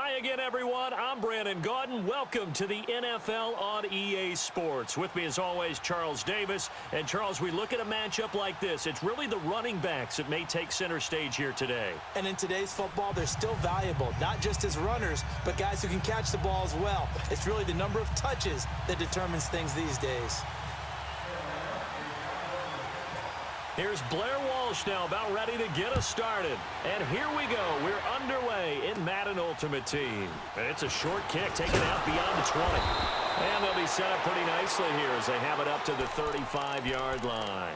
Hi again, everyone. I'm Brandon Gaudin. Welcome to the NFL on EA Sports. With me, as always, Charles Davis. And, Charles, we look at a matchup like this. It's really the running backs that may take center stage here today. And in today's football, they're still valuable, not just as runners, but guys who can catch the ball as well. It's really the number of touches that determines things these days. Here's Blair Walsh now about ready to get us started. And here we go. We're underway in Madden Ultimate Team. And it's a short kick taken out beyond the 20. And they'll be set up pretty nicely here as they have it up to the 35-yard line.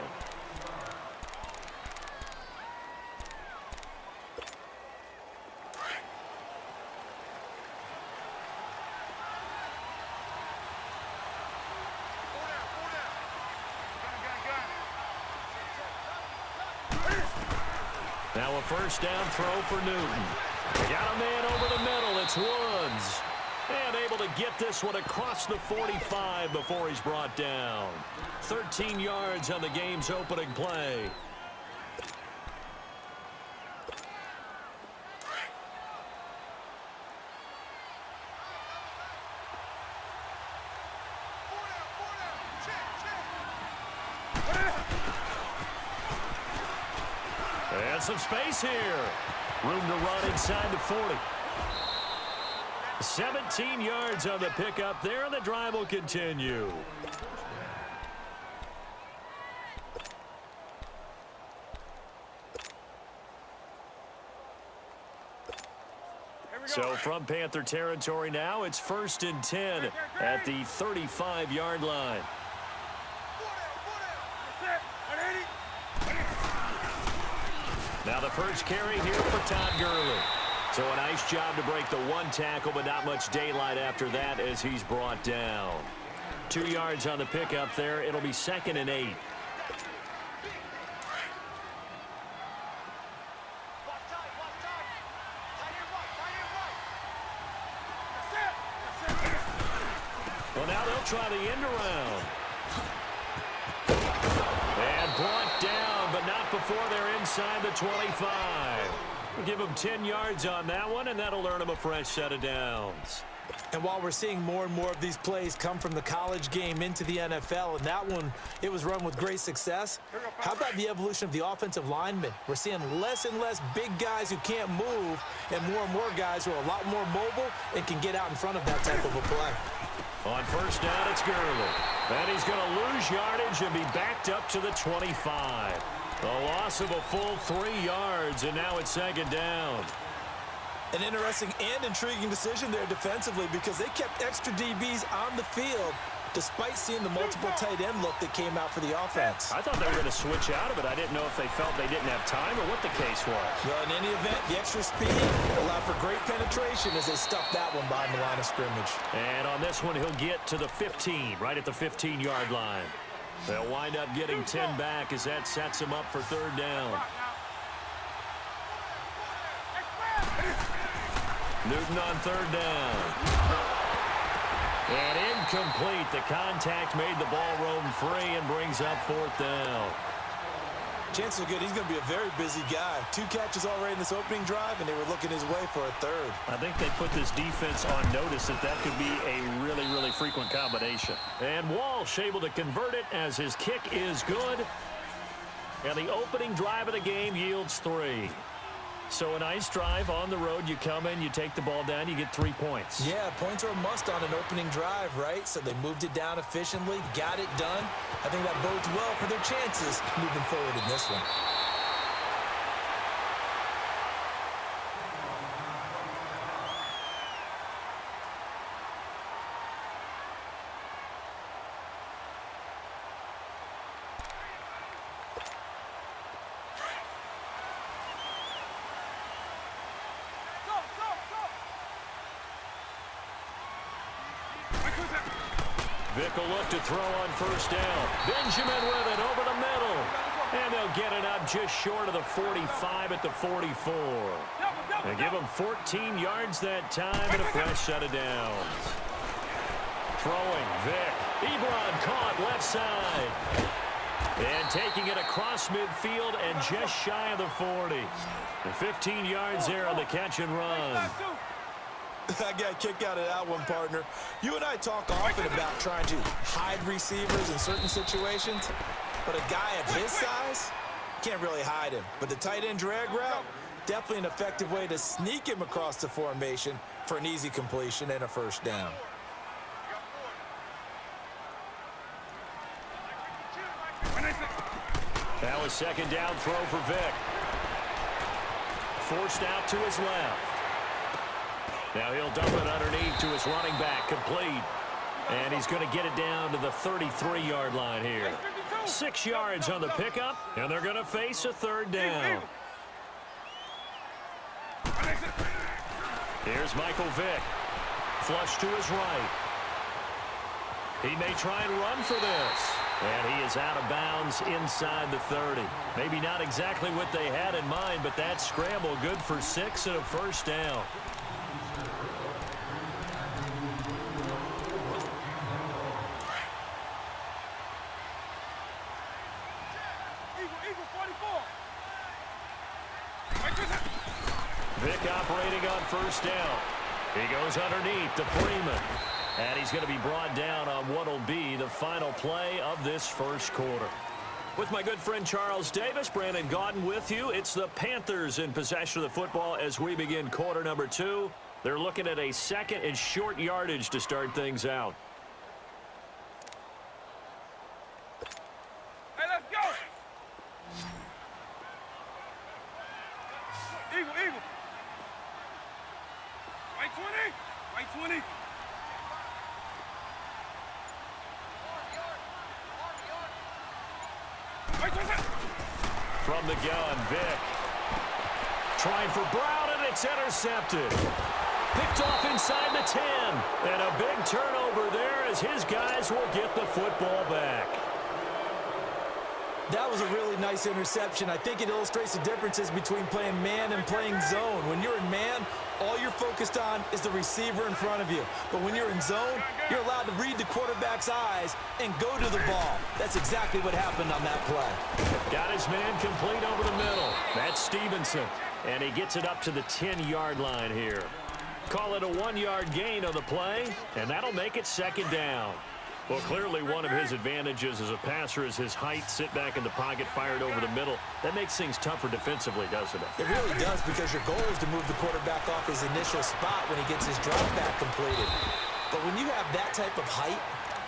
Now a first down throw for Newton. Got a man over the middle. It's Woods. And able to get this one across the 45 before he's brought down. 13 yards on the game's opening play. And some space here. Room to run inside the 40. 17 yards on the pickup there, and the drive will continue. So from Panther territory now, it's 1st and 10 at the 35-yard line. Now the first carry here for Todd Gurley. So a nice job to break the one tackle, but not much daylight after that as he's brought down. 2 yards on the pickup there. It'll be 2nd and 8. Well, now they'll try the end around. And brought down, but not before they're inside the 25. We'll give them 10 yards on that one, and that'll earn them a fresh set of downs. And while we're seeing more and more of these plays come from the college game into the NFL, and that one, it was run with great success, how about the evolution of the offensive linemen? We're seeing less and less big guys who can't move and more guys who are a lot more mobile and can get out in front of that type of a play. On first down, it's Gurley. And he's going to lose yardage and be backed up to the 25. A loss of a full 3 yards, and now it's 2nd down. An interesting and intriguing decision there defensively because they kept extra DBs on the field despite seeing the multiple tight end look that came out for the offense. I thought they were going to switch out of it. I didn't know if they felt they didn't have time or what the case was. Well, in any event, the extra speed allowed for great penetration as they stuffed that one behind the line of scrimmage. And on this one, he'll get to the 15, right at the 15-yard line. They'll wind up getting 10 back as that sets him up for 3rd down. Newton on 3rd down. And incomplete. The contact made the ball roam free and brings up 4th down. Chances are good. He's going to be a very busy guy. 2 catches already in this opening drive, and they were looking his way for a 3rd. I think they put this defense on notice that could be a really frequent combination. And Walsh able to convert it as his kick is good. And the opening drive of the game yields 3. So a nice drive on the road. You come in, you take the ball down, you get 3 points. Yeah, points are a must on an opening drive, right? So they moved it down efficiently, got it done. I think that bodes well for their chances moving forward in this one. Vick will look to throw on first down. Benjamin with it over the middle. And they'll get it up just short of the 45 at the 44. They give him 14 yards that time and a fresh set of downs. Throwing, Vick. Ebron caught left side. And taking it across midfield and just shy of the 40. And 15 yards there on the catch and run. I got a kick out of that one, partner. You and I talk often about trying to hide receivers in certain situations, but a guy of his size can't really hide him. But the tight end drag route, definitely an effective way to sneak him across the formation for an easy completion and a first down. Now a second down throw for Vick. Forced out to his left. Now he'll dump it underneath to his running back, complete. And he's going to get it down to the 33-yard line here. 6 yards on the pickup, and they're going to face a third down. Here's Michael Vick. Flush to his right. He may try and run for this. And he is out of bounds inside the 30. Maybe not exactly what they had in mind, but that scramble good for 6 and a first down. Vick operating on first down. He goes underneath to Freeman. And he's going to be brought down on what will be the final play of this first quarter. With my good friend Charles Davis, Brandon Gaudin with you. It's the Panthers in possession of the football as we begin quarter number 2. They're looking at a second and short yardage to start things out. Hey, let's go! Eagle, eagle. Right 20. Right 20. From the gun, Vick. Trying for Brown, and it's intercepted. Picked off inside the 10. And a big turnover there as his guys will get the football back. That was a really nice interception. I think it illustrates the differences between playing man and playing zone. When you're in man, all you're focused on is the receiver in front of you. But when you're in zone, you're allowed to read the quarterback's eyes and go to the ball. That's exactly what happened on that play. Got his man complete over the middle. That's Stevenson. And he gets it up to the 10-yard line here. Call it a 1-yard gain on the play, and that'll make it second down. Well, clearly one of his advantages as a passer is his height, sit back in the pocket, fired over the middle. That makes things tougher defensively, doesn't it? It really does, because your goal is to move the quarterback off his initial spot when he gets his drop back completed. But when you have that type of height,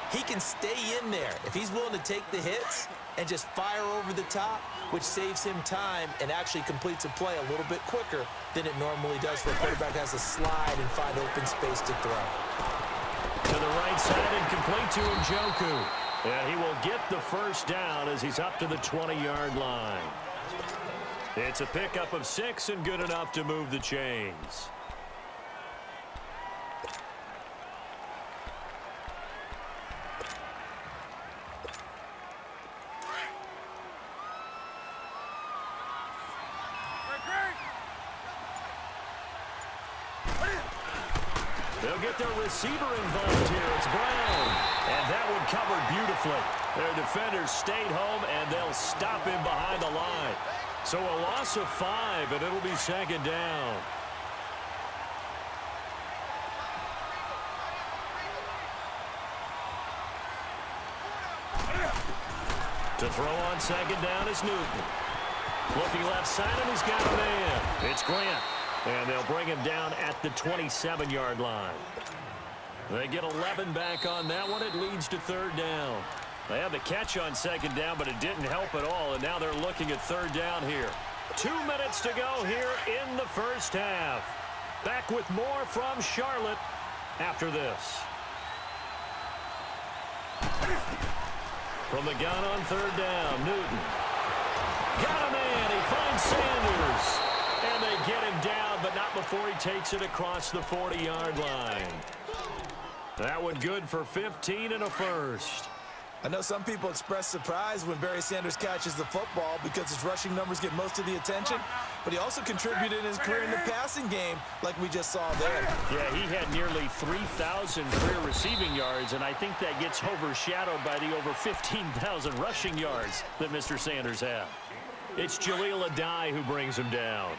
he can stay in there if he's willing to take the hits and just fire over the top, which saves him time and actually completes a play a little bit quicker than it normally does for a quarterback who has to slide and find open space to throw. To the right side and complete to Njoku. And he will get the first down as he's up to the 20-yard line. It's a pickup of 6 and good enough to move the chains. They'll get their receiver involved here. It's Brown. And that one covered beautifully. Their defenders stayed home, and they'll stop him behind the line. So a loss of 5, and it'll be second down. To throw on second down is Newton. Looking left side, and he's got a man. It's Grant. And they'll bring him down at the 27-yard line. They get 11 back on that one. It leads to third down. They had the catch on second down, but it didn't help at all, and now they're looking at third down here. 2 minutes to go here in the first half. Back with more from Charlotte after this. From the gun on third down, Newton. Got a man. He finds Sanders. And they get him down, but not before he takes it across the 40-yard line. That one good for 15 and a first. I know some people express surprise when Barry Sanders catches the football because his rushing numbers get most of the attention, but he also contributed in his career in the passing game like we just saw there. Yeah, he had nearly 3,000 career receiving yards, and I think that gets overshadowed by the over 15,000 rushing yards that Mr. Sanders had. It's Jaleel Adai who brings him down.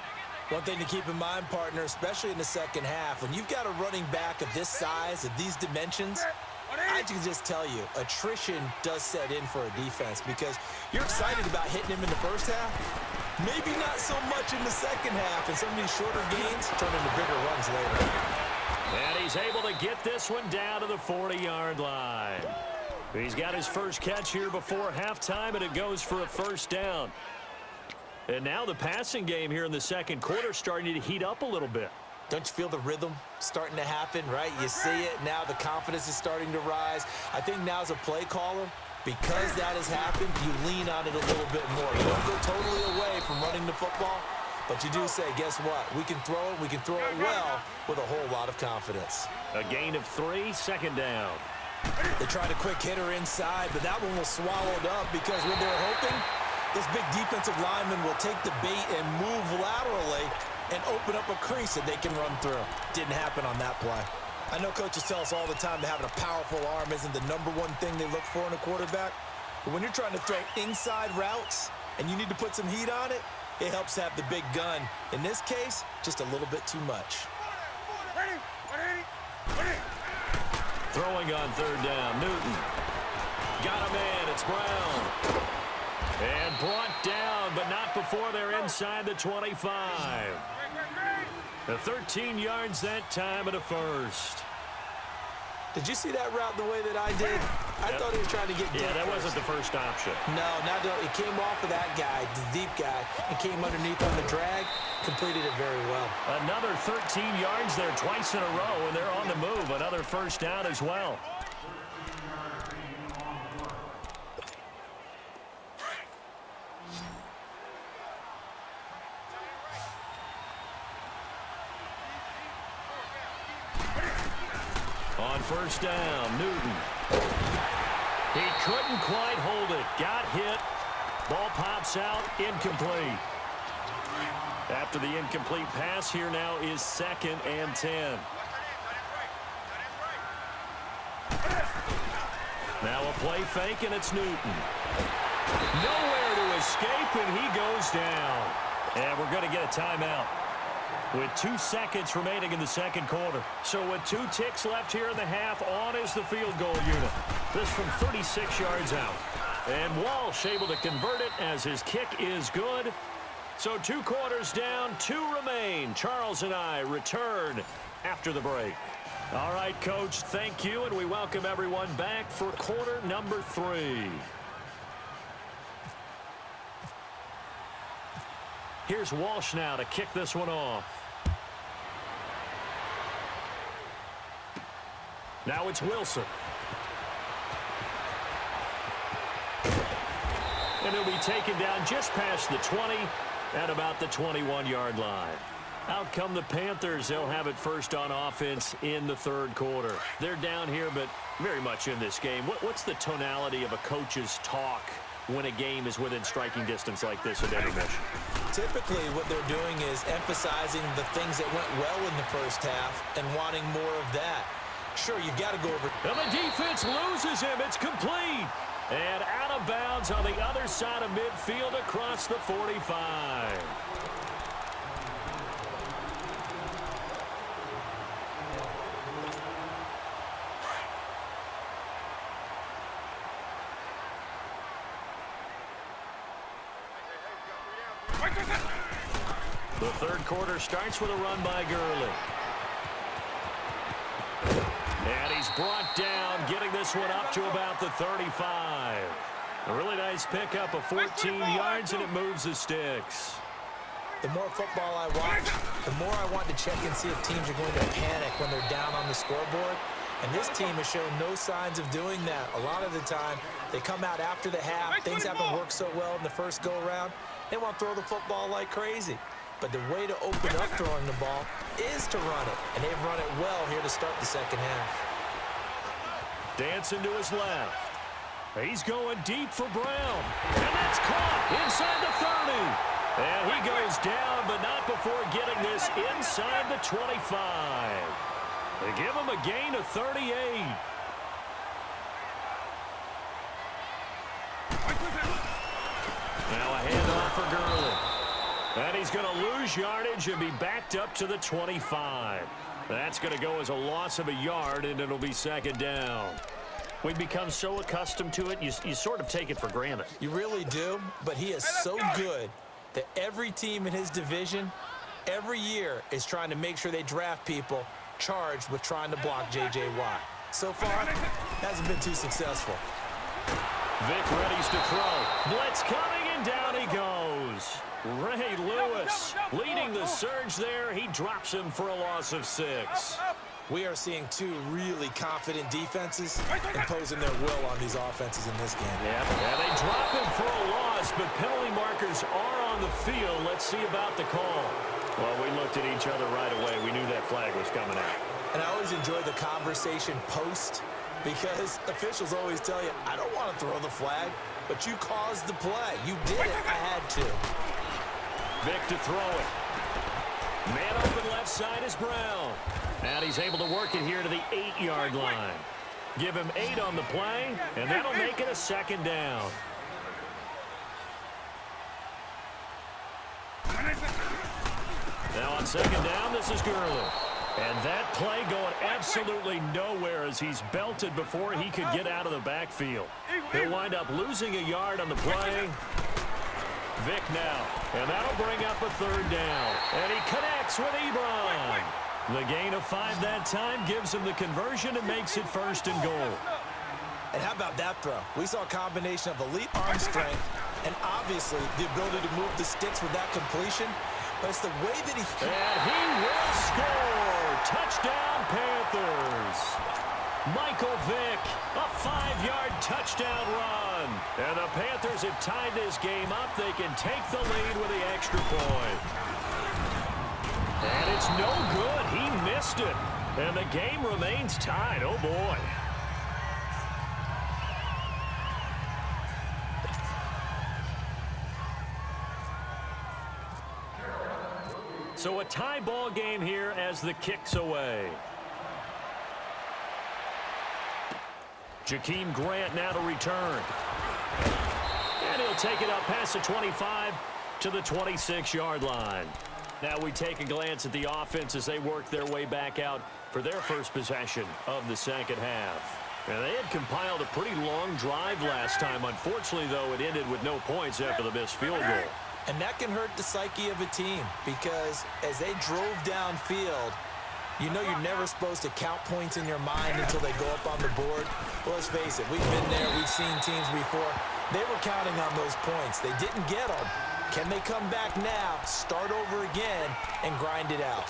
One thing to keep in mind, partner, especially in the second half, when you've got a running back of this size, of these dimensions, I can just tell you, attrition does set in for a defense because you're excited about hitting him in the first half. Maybe not so much in the second half, and some of these shorter gains turn into bigger runs later. And he's able to get this one down to the 40-yard line. He's got his first catch here before halftime, and it goes for a first down. And now the passing game here in the second quarter starting to heat up a little bit. Don't you feel the rhythm starting to happen, right? You see it, now the confidence is starting to rise. I think now as a play caller, because that has happened, you lean on it a little bit more. You don't go totally away from running the football, but you do say, guess what? We can throw it well with a whole lot of confidence. A gain of 3, second down. They tried a quick hitter inside, but that one was swallowed up because when they're hoping, this big defensive lineman will take the bait and move laterally and open up a crease that they can run through. Didn't happen on that play. I know coaches tell us all the time that having a powerful arm isn't the number one thing they look for in a quarterback. But when you're trying to throw inside routes and you need to put some heat on it, it helps have the big gun. In this case, just a little bit too much. Throwing on third down, Newton. Got a man, it's Brown. And brought down, but not before they're inside the 25. The 13 yards that time at a first. Did you see that route the way that I did? I thought he was trying to get deep. Yeah, that first. wasn't the first option. No, it came off of that guy, the deep guy, and came underneath on the drag. Completed it very well. Another 13 yards there twice in a row, and they're on the move. Another first down as well. On first down, Newton. He couldn't quite hold it. Got hit. Ball pops out, incomplete. After the incomplete pass, here now is 2nd and 10. Now a play fake, and it's Newton. Nowhere to escape, and he goes down. And we're going to get a timeout with 2 seconds remaining in the second quarter. So with 2 ticks left here in the half, on is the field goal unit. This from 36 yards out. And Walsh able to convert it as his kick is good. So 2 quarters down, 2 remain. Charles and I return after the break. All right, Coach, thank you, and we welcome everyone back for quarter number 3. Here's Walsh now to kick this one off. Now it's Wilson. And he'll be taken down just past the 20 at about the 21-yard line. Out come the Panthers. They'll have it first on offense in the third quarter. They're down here, but very much in this game. What's the tonality of a coach's talk when a game is within striking distance like this at intermission? Typically, what they're doing is emphasizing the things that went well in the first half and wanting more of that. Sure, you've got to go over. And the defense loses him. It's complete. And out of bounds on the other side of midfield across the 45. The third quarter starts with a run by Gurley. And he's brought down, getting this one up to about the 35. A really nice pickup of 14 yards, and it moves the sticks. The more football I watch, the more I want to check and see if teams are going to panic when they're down on the scoreboard. And this team has shown no signs of doing that. A lot of the time, they come out after the half. Things haven't worked so well in the first go-around. They want to throw the football like crazy. But the way to open up throwing the ball is to run it. And they've run it well here to start the second half. Dancing to his left. He's going deep for Brown. And that's caught inside the 30. And he goes down, but not before getting this inside the 25. They give him a gain of 38. Now a handoff for Gurley. And he's going to lose yardage and be backed up to the 25. That's going to go as a loss of a yard, and it'll be second down. We've become so accustomed to it, you sort of take it for granted. You really do, but he is so good that every team in his division, every year, is trying to make sure they draft people charged with trying to block J.J. Watt. So far, hasn't been too successful. Vic readies to throw. Blitz coming, and down he goes. Ray Lewis leading the surge there. He drops him for a loss of 6. We are seeing two really confident defenses imposing their will on these offenses in this game. Yeah, they drop him for a loss, but penalty markers are on the field. Let's see about the call. Well, we looked at each other right away. We knew that flag was coming out. And I always enjoy the conversation post because officials always tell you, I don't want to throw the flag, but you caused the play. You did it. I had to. Vic to throw it. Man open left side is Brown. And he's able to work it here to the 8-yard line. Give him 8 on the play, and that'll make it a second down. Now on second down, this is Gurley. And that play going absolutely nowhere as he's belted before he could get out of the backfield. He'll wind up losing a yard on the play. Vic now, and that'll bring up a third down. And he connects with Ebron. The gain of 5 that time gives him the conversion and makes it first and goal. And how about that throw? We saw a combination of elite arm strength and obviously the ability to move the sticks with that completion. But it's the way that he... And he will score! Touchdown, Panthers! Michael Vick, a 5-yard touchdown run. And the Panthers have tied this game up. They can take the lead with the extra point. And it's no good. He missed it. And the game remains tied. Oh, boy. So a tie ball game here as the kick's away. Jakeem Grant now to return. And he'll take it up past the 25 to the 26-yard line. Now we take a glance at the offense as they work their way back out for their first possession of the second half. And they had compiled a pretty long drive last time. Unfortunately, though, it ended with no points after the missed field goal. And that can hurt the psyche of a team because as they drove downfield, you know you're never supposed to count points in your mind until they go up on the board. Well, let's face it, we've been there, we've seen teams before. They were counting on those points. They didn't get them. Can they come back now, start over again, and grind it out?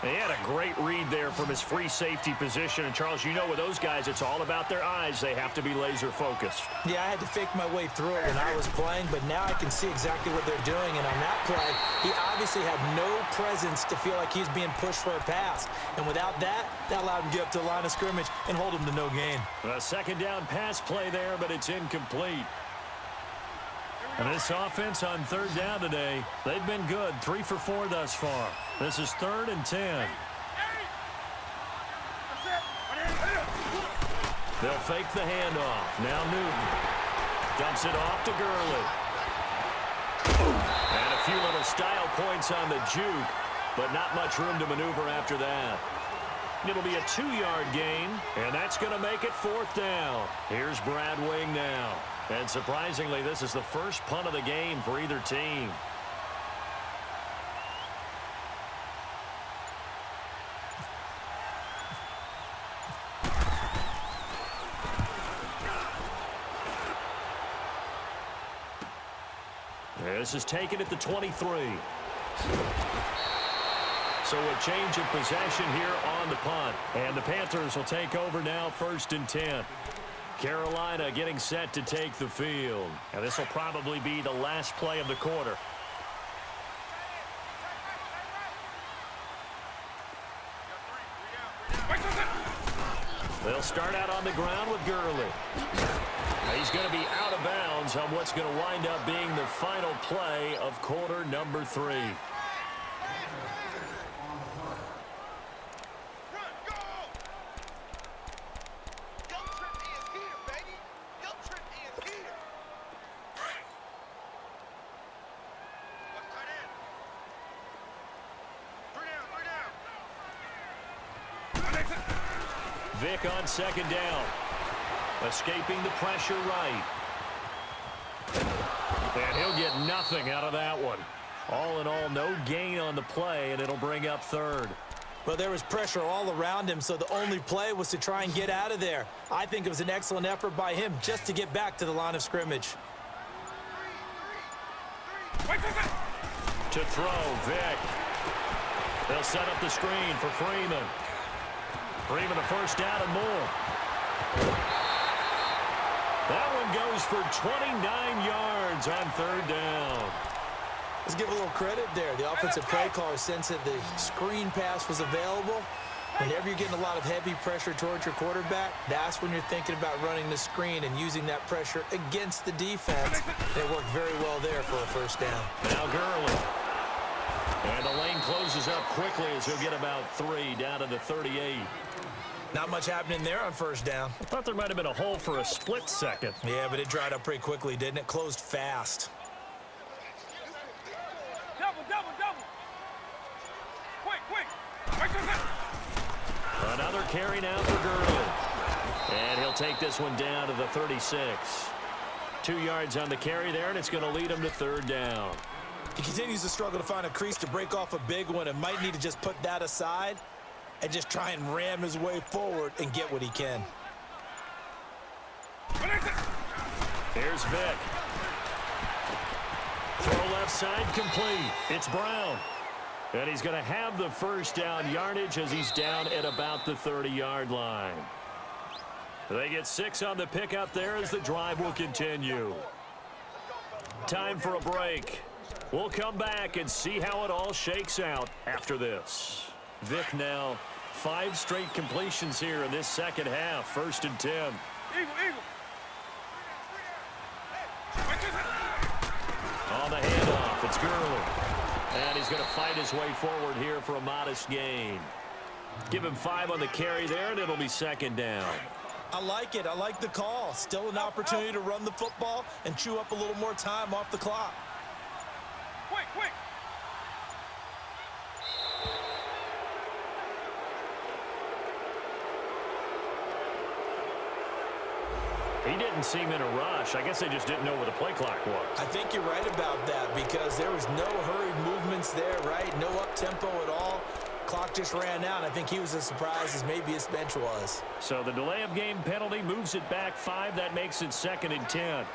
He had a great read there from his free safety position. And, Charles, you know with those guys, it's all about their eyes. They have to be laser-focused. Yeah, I had to fake my way through it when I was playing, but now I can see exactly what they're doing. And on that play, he obviously had no presence to feel like he's being pushed for a pass. And without that, that allowed him to get up to the line of scrimmage and hold him to no gain. A second down pass play there, but it's incomplete. And this offense on third down today, they've been good. 3 for 4 thus far. This is 3rd and 10. They'll fake the handoff. Now Newton dumps it off to Gurley. And a few little style points on the juke, but not much room to maneuver after that. It'll be a 2-yard gain, and that's going to make it 4th down. Here's Brad Wing now. And surprisingly, this is the first punt of the game for either team. This is taken at the 23. So a change of possession here on the punt. And the Panthers will take over now, 1st and 10. Carolina getting set to take the field. And this will probably be the last play of the quarter. They'll start out on the ground with Gurley. He's going to be out of bounds on what's going to wind up being the final play of quarter number 3. Vic on second down. Escaping the pressure right. And he'll get nothing out of that one. All in all, no gain on the play, and it'll bring up third. Well, there was pressure all around him, so the only play was to try and get out of there. I think it was an excellent effort by him just to get back to the line of scrimmage. To throw, Vic. They'll set up the screen for Freeman. Freeman a first down and more. That one goes for 29 yards on third down. Let's give a little credit there. The offensive play caller sensed that the screen pass was available. Whenever you're getting a lot of heavy pressure towards your quarterback, that's when you're thinking about running the screen and using that pressure against the defense. It worked very well there for a first down. Now Gurley. And the lane closes up quickly as he'll get about 3 down to the 38. Not much happening there on first down. I thought there might have been a hole for a split second. Yeah, but it dried up pretty quickly, didn't it? Closed fast. Double. Quick. Another carry now for Gurley. And he'll take this one down to the 36. 2 yards on the carry there, and it's going to lead him to third down. He continues to struggle to find a crease to break off a big one and might need to just put that aside and just try and ram his way forward and get what he can. Here's Vic. Throw left side complete. It's Brown. And he's going to have the first down yardage as he's down at about the 30-yard line. They get 6 on the pickup there as the drive will continue. Time for a break. We'll come back and see how it all shakes out after this. Vic now 5 straight completions here in this second half. 1st and 10. Eagle. On the handoff, it's Gurley. And he's going to fight his way forward here for a modest gain. Give him 5 on the carry there, and it'll be second down. I like it. I like the call. Still an opportunity to run the football and chew up a little more time off the clock. Quick. He didn't seem in a rush. I guess they just didn't know where the play clock was. I think you're right about that because there was no hurried movements there, right? No up-tempo at all. Clock just ran out. I think he was as surprised as maybe his bench was. So the delay of game penalty moves it back 5. That makes it 2nd and 10.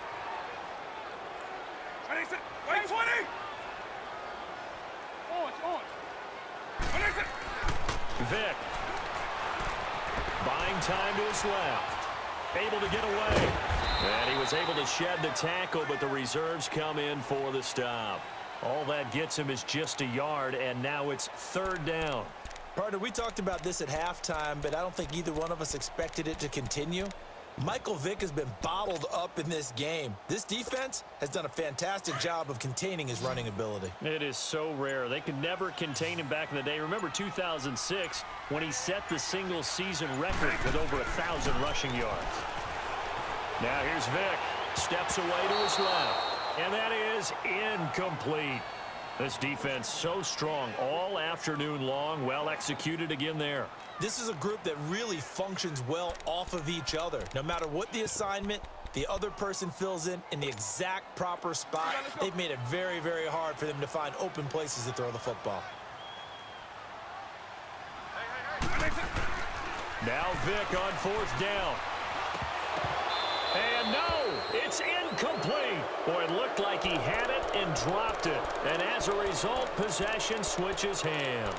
Wait, 20! On. Vic. Buying time to his left. Able to get away. And he was able to shed the tackle, but the reserves come in for the stop. All that gets him is just a yard, and now it's third down. Partner, we talked about this at halftime, but I don't think either one of us expected it to continue. Michael Vick has been bottled up in this game. This defense has done a fantastic job of containing his running ability. It is so rare. They could never contain him back in the day. Remember 2006 when he set the single-season record with over 1,000 rushing yards. Now here's Vick. Steps away to his left. And that is incomplete. This defense so strong all afternoon long. Well executed again there. This is a group that really functions well off of each other. No matter what the assignment, the other person fills in the exact proper spot. They've made it very, very hard for them to find open places to throw the football. Now Vick on 4th down. And no, it's incomplete. Boy, it looked like he had it and dropped it. And as a result, possession switches hands.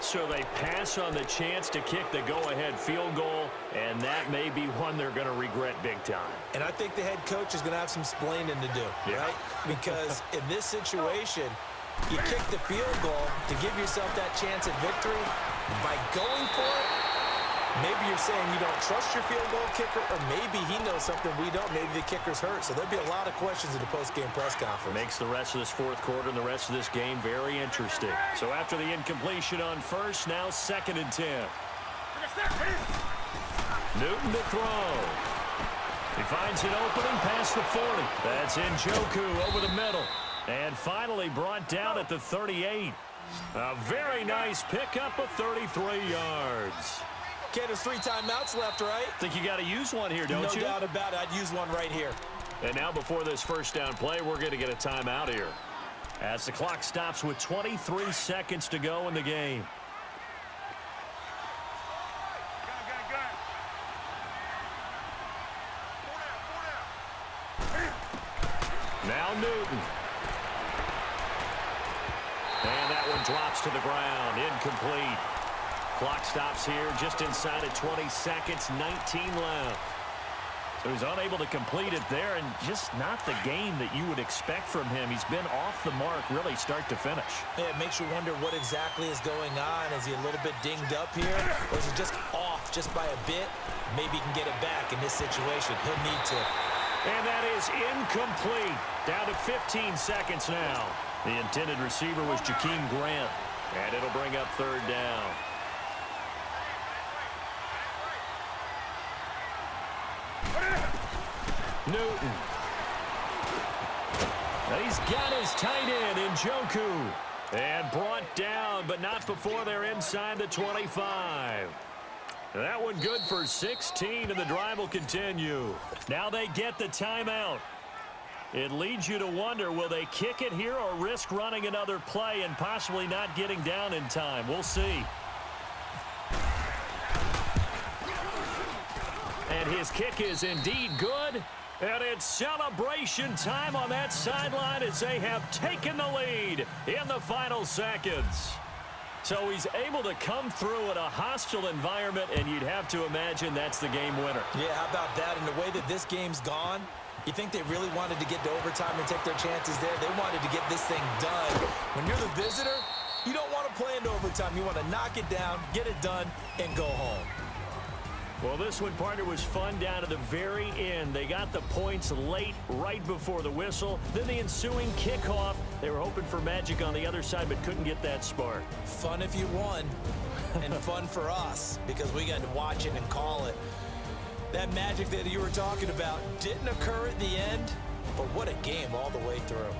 So they pass on the chance to kick the go-ahead field goal, and that may be one they're going to regret big time. And I think the head coach is going to have some splaining to do, right? Because in this situation, you kick the field goal to give yourself that chance at victory. By going for it, maybe you're saying you don't trust your field goal kicker, or maybe he knows something we don't. Maybe the kicker's hurt. So there'll be a lot of questions in the post-game press conference. Makes the rest of this 4th quarter and the rest of this game very interesting. So after the incompletion on 1st, now 2nd and 10. Newton to throw. He finds an opening past the 40. That's Njoku over the middle. And finally brought down at the 38. A very nice pickup of 33 yards. Okay, there's 3 timeouts left, right? Think you got to use one here, don't you? No doubt about it. I'd use one right here. And now before this first down play, we're going to get a timeout here, as the clock stops with 23 seconds to go in the game. Now Newton. And that one drops to the ground. Incomplete. Clock stops here just inside of 20 seconds, 19 left. So he's unable to complete it there, and just not the game that you would expect from him. He's been off the mark really start to finish. Yeah, it makes you wonder what exactly is going on. Is he a little bit dinged up here, or is he just off just by a bit? Maybe he can get it back in this situation. He'll need to. And that is incomplete. Down to 15 seconds now. The intended receiver was Jakeem Grant, and it'll bring up third down. Newton. He's got his tight end in Njoku. And brought down, but not before they're inside the 25. That one good for 16, and the drive will continue. Now they get the timeout. It leads you to wonder, will they kick it here or risk running another play and possibly not getting down in time? We'll see. And his kick is indeed good. And it's celebration time on that sideline as they have taken the lead in the final seconds. So he's able to come through in a hostile environment, and you'd have to imagine that's the game winner. Yeah, how about that? And the way that this game's gone, you think they really wanted to get to overtime and take their chances there? They wanted to get this thing done. When you're the visitor, you don't want to play into overtime. You want to knock it down, get it done, and go home. Well, this one, partner, was fun down to the very end. They got the points late, right before the whistle. Then the ensuing kickoff. They were hoping for magic on the other side, but couldn't get that spark. Fun if you won, and fun for us, because we got to watch it and call it. That magic that you were talking about didn't occur at the end, but what a game all the way through.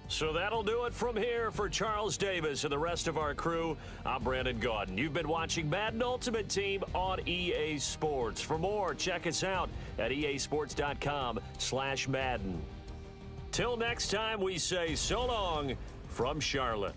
So that'll do it from here for Charles Davis and the rest of our crew. I'm Brandon Gaudin. You've been watching Madden Ultimate Team on EA Sports. For more, check us out at easports.com/Madden. Till next time, we say so long from Charlotte.